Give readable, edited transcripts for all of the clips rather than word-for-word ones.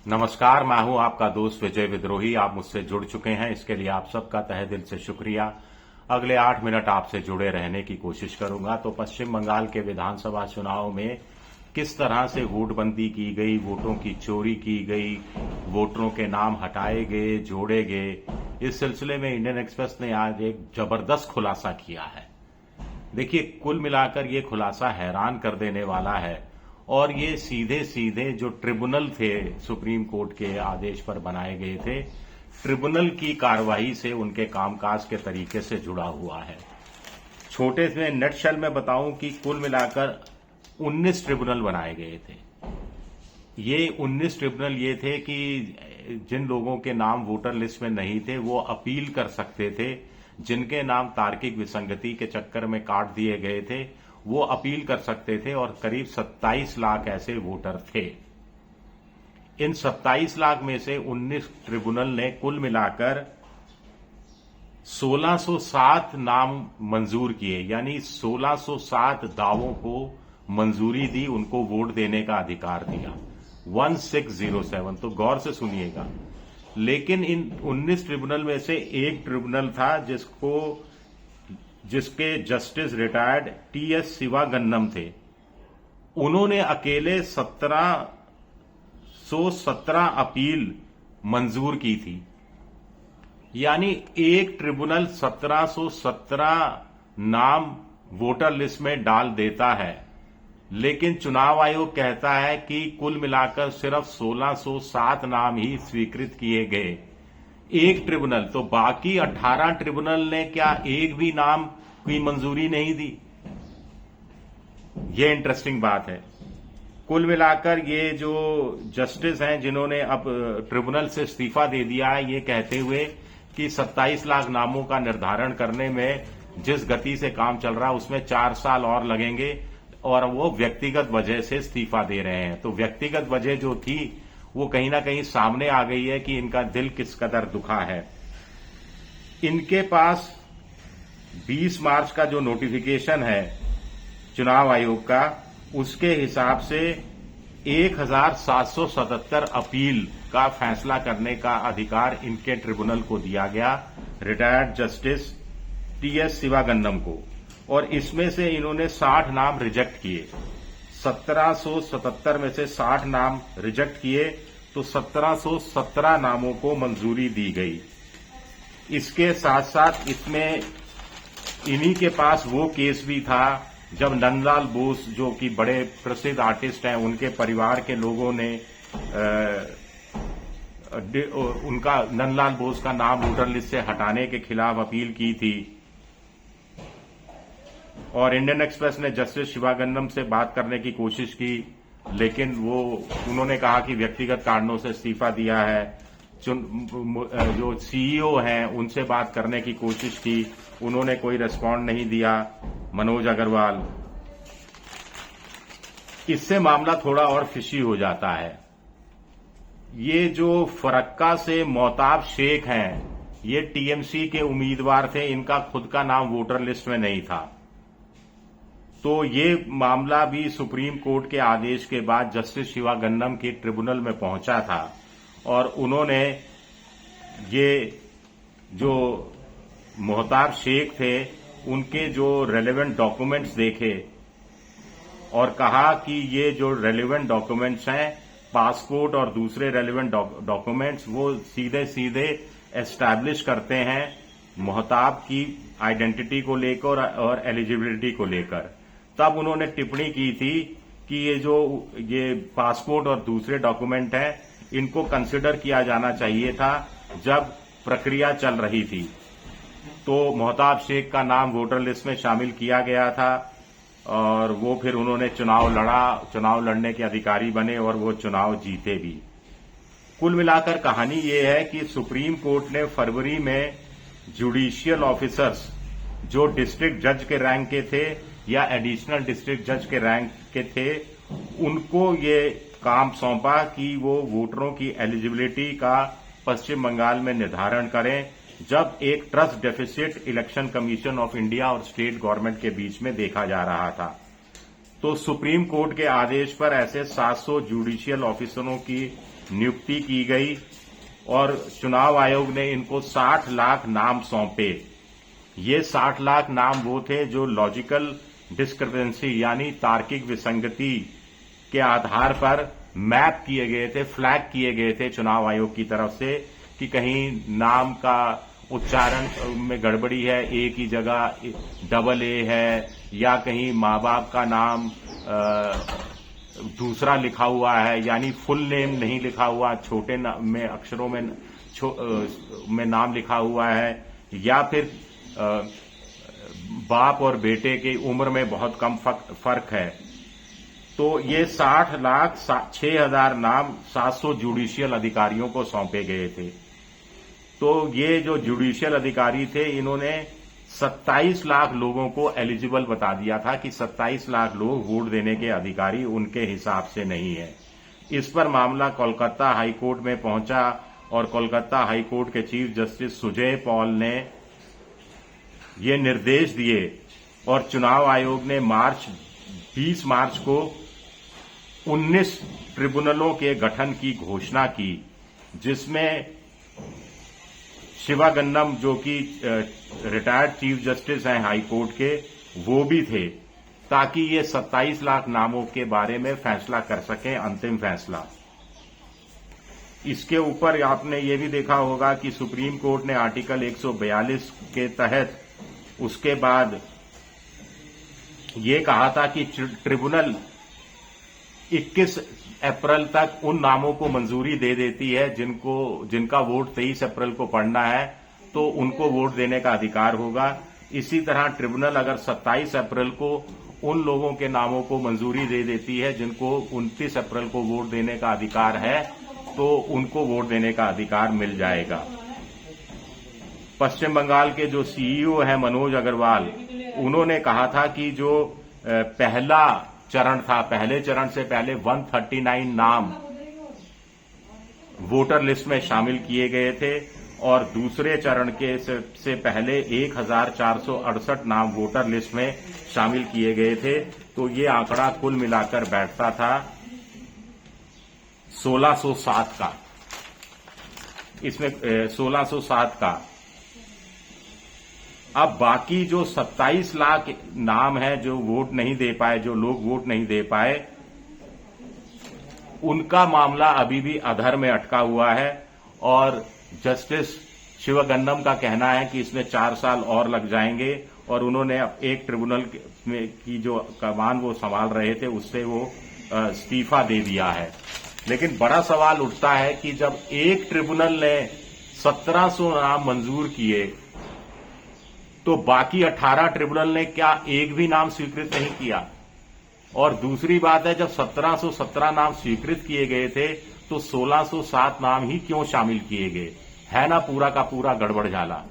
नमस्कार, मैं हूं आपका दोस्त विजय विद्रोही। आप मुझसे जुड़ चुके हैं, इसके लिए आप सबका तहे दिल से शुक्रिया। अगले 8 मिनट आपसे जुड़े रहने की कोशिश करूंगा। तो पश्चिम बंगाल के विधानसभा चुनाव में किस तरह से वोटबंदी की गई, वोटों की चोरी की गई, वोटरों के नाम हटाए गए, जोड़े गए, इस सिलसिले में इंडियन एक्सप्रेस ने आज एक जबरदस्त खुलासा किया है। देखिए, कुल मिलाकर ये खुलासा हैरान कर देने वाला है और ये सीधे सीधे जो ट्रिब्यूनल थे, सुप्रीम कोर्ट के आदेश पर बनाए गए थे, ट्रिब्यूनल की कार्रवाई से, उनके कामकाज के तरीके से जुड़ा हुआ है। छोटे से नटशेल में बताऊं कि कुल मिलाकर 19 ट्रिब्यूनल बनाए गए थे। ये 19 ट्रिब्यूनल ये थे कि जिन लोगों के नाम वोटर लिस्ट में नहीं थे वो अपील कर सकते थे, जिनके नाम तार्किक विसंगति के चक्कर में काट दिए गए थे वो अपील कर सकते थे, और करीब 27 लाख ऐसे वोटर थे। इन 27 लाख में से 19 ट्रिब्यूनल ने कुल मिलाकर 1607 नाम मंजूर किए, यानी 1607 दावों को मंजूरी दी, उनको वोट देने का अधिकार दिया। 1607, तो गौर से सुनिएगा। लेकिन इन 19 ट्रिब्यूनल में से एक ट्रिब्यूनल था जिसके जस्टिस रिटायर्ड टीएस शिवागन्नम थे। उन्होंने अकेले 1717 अपील मंजूर की थी, यानी एक ट्रिब्यूनल 1717 नाम वोटर लिस्ट में डाल देता है, लेकिन चुनाव आयोग कहता है कि कुल मिलाकर सिर्फ 1607 नाम ही स्वीकृत किए गए। एक ट्रिब्यूनल, तो बाकी 18 ट्रिब्यूनल ने क्या एक भी नाम की मंजूरी नहीं दी? ये इंटरेस्टिंग बात है। कुल मिलाकर ये जो जस्टिस हैं जिन्होंने अब ट्रिब्यूनल से इस्तीफा दे दिया है, ये कहते हुए कि 27 लाख नामों का निर्धारण करने में जिस गति से काम चल रहा है उसमें 4 साल और लगेंगे, और वो व्यक्तिगत वजह से इस्तीफा दे रहे हैं। तो व्यक्तिगत वजह जो थी वो कहीं ना कहीं सामने आ गई है कि इनका दिल किस कदर दुखा है। इनके पास 20 मार्च का जो नोटिफिकेशन है चुनाव आयोग का, उसके हिसाब से 1777 अपील का फैसला करने का अधिकार इनके ट्रिब्यूनल को दिया गया, रिटायर्ड जस्टिस टीएस शिवागन्नम को, और इसमें से इन्होंने 60 नाम रिजेक्ट किए। 1777 में से 60 नाम रिजेक्ट किए, तो 1717 नामों को मंजूरी दी गई। इसके साथ साथ इसमें इन्हीं के पास वो केस भी था जब नंदलाल बोस, जो कि बड़े प्रसिद्ध आर्टिस्ट हैं, उनके परिवार के लोगों ने उनका नंदलाल बोस का नाम वोटर लिस्ट से हटाने के खिलाफ अपील की थी, और इंडियन एक्सप्रेस ने जस्टिस शिवागन्नम से बात करने की कोशिश की, लेकिन उन्होंने कहा कि व्यक्तिगत कारणों से इस्तीफा दिया है। जो सीईओ हैं उनसे बात करने की कोशिश की, उन्होंने कोई रिस्पॉन्ड नहीं दिया, मनोज अग्रवाल। इससे मामला थोड़ा और फिशी हो जाता है। ये जो फरक्का से मोहताब शेख हैं, ये टीएमसी के उम्मीदवार थे, इनका खुद का नाम वोटर लिस्ट में नहीं था। तो ये मामला भी सुप्रीम कोर्ट के आदेश के बाद जस्टिस शिवागन्नम के ट्रिब्यूनल में पहुंचा था, और उन्होंने ये जो मोहताब शेख थे उनके जो रेलेवेंट डॉक्यूमेंट्स देखे और कहा कि ये जो रेलेवेंट डॉक्यूमेंट्स हैं, पासपोर्ट और दूसरे रेलेवेंट डॉक्यूमेंट्स, वो सीधे सीधे एस्टैब्लिश करते हैं मोहताब की आइडेंटिटी को लेकर और एलिजिबिलिटी को लेकर। तब उन्होंने टिप्पणी की थी कि ये पासपोर्ट और दूसरे डॉक्यूमेंट हैं, इनको कंसिडर किया जाना चाहिए था जब प्रक्रिया चल रही थी। तो मोहताब शेख का नाम वोटर लिस्ट में शामिल किया गया था, और वो फिर उन्होंने चुनाव लड़ने के अधिकारी बने, और वो चुनाव जीते भी। कुल मिलाकर कहानी ये है कि सुप्रीम कोर्ट ने फरवरी में जुडिशियल ऑफिसर्स जो डिस्ट्रिक्ट जज के रैंक के थे या एडिशनल डिस्ट्रिक्ट जज के रैंक के थे, उनको ये काम सौंपा कि वो वोटरों की एलिजिबिलिटी का पश्चिम बंगाल में निर्धारण करें, जब एक trust deficit election commission of India और स्टेट गवर्नमेंट के बीच में देखा जा रहा था। तो सुप्रीम कोर्ट के आदेश पर ऐसे 700 जुडिशियल ऑफिसरों की नियुक्ति की गई और चुनाव आयोग ने इनको 60 लाख नाम सौंपे। ये 60 लाख नाम वो थे जो लॉजिकल डिस्क्रिपेंसी यानी तार्किक विसंगति के आधार पर मैप किए गए थे, फ्लैग किए गए थे चुनाव आयोग की तरफ से कि कहीं नाम का उच्चारण में गड़बड़ी है, ए की जगह डबल ए है, या कहीं माँ बाप का नाम दूसरा लिखा हुआ है यानी फुल नेम नहीं लिखा हुआ, छोटे में अक्षरों में नाम लिखा हुआ है, या फिर बाप और बेटे की उम्र में बहुत कम फर्क है। तो ये 60 लाख 6,000 नाम 700 जुडिशियल अधिकारियों को सौंपे गए थे। तो ये जो जुडिशियल अधिकारी थे इन्होंने 27 लाख लोगों को एलिजिबल बता दिया था कि 27 लाख लोग वोट देने के अधिकारी उनके हिसाब से नहीं है। इस पर मामला कोलकाता हाईकोर्ट में पहुंचा और कोलकाता हाईकोर्ट के चीफ जस्टिस सुजय पॉल ने ये निर्देश दिए और चुनाव आयोग ने 20 मार्च को 19 ट्रिब्यूनलों के गठन की घोषणा की, जिसमें शिवागन्नम जो कि रिटायर्ड चीफ जस्टिस हैं हाई कोर्ट के, वो भी थे, ताकि ये 27 लाख नामों के बारे में फैसला कर सकें, अंतिम फैसला। इसके ऊपर आपने ये भी देखा होगा कि सुप्रीम कोर्ट ने आर्टिकल 142 के तहत उसके बाद ये कहा था कि ट्रिब्यूनल 21 अप्रैल तक उन नामों को मंजूरी दे देती है जिनका वोट 23 अप्रैल को पड़ना है, तो उनको वोट देने का अधिकार होगा। इसी तरह ट्रिब्यूनल अगर 27 अप्रैल को उन लोगों के नामों को मंजूरी दे देती है जिनको 29 अप्रैल को वोट देने का अधिकार है, तो उनको वोट देने का अधिकार मिल जाएगा। पश्चिम बंगाल के जो सीईओ हैं मनोज अग्रवाल, उन्होंने कहा था कि जो पहला चरण था, पहले चरण से पहले 139 नाम वोटर लिस्ट में शामिल किए गए थे और दूसरे चरण के से पहले 1468 नाम वोटर लिस्ट में शामिल किए गए थे। तो ये आंकड़ा कुल मिलाकर बैठता था 1607 का। इसमें 1607 का। अब बाकी जो 27 लाख नाम है जो वोट नहीं दे पाए, जो लोग वोट नहीं दे पाए, उनका मामला अभी भी अधर में अटका हुआ है और जस्टिस शिवगन्नम का कहना है कि इसमें 4 साल और लग जाएंगे और उन्होंने एक ट्रिब्यूनल की जो कमान वो संभाल रहे थे उससे वो इस्तीफा दे दिया है। लेकिन बड़ा सवाल उठता है कि जब एक ट्रिब्यूनल ने 1700 नाम मंजूर किए तो बाकी 18 ट्रिब्यूनल ने क्या एक भी नाम स्वीकृत नहीं किया? और दूसरी बात है, जब 1717 नाम स्वीकृत किए गए थे तो 1607 नाम ही क्यों शामिल किए गए? है ना पूरा का पूरा गड़बड़ झाला।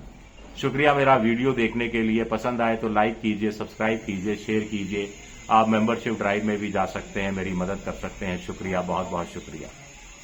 शुक्रिया मेरा वीडियो देखने के लिए। पसंद आए तो लाइक कीजिए, सब्सक्राइब कीजिए, शेयर कीजिए। आप मेंबरशिप ड्राइव में भी जा सकते हैं, मेरी मदद कर सकते हैं। शुक्रिया, बहुत बहुत शुक्रिया।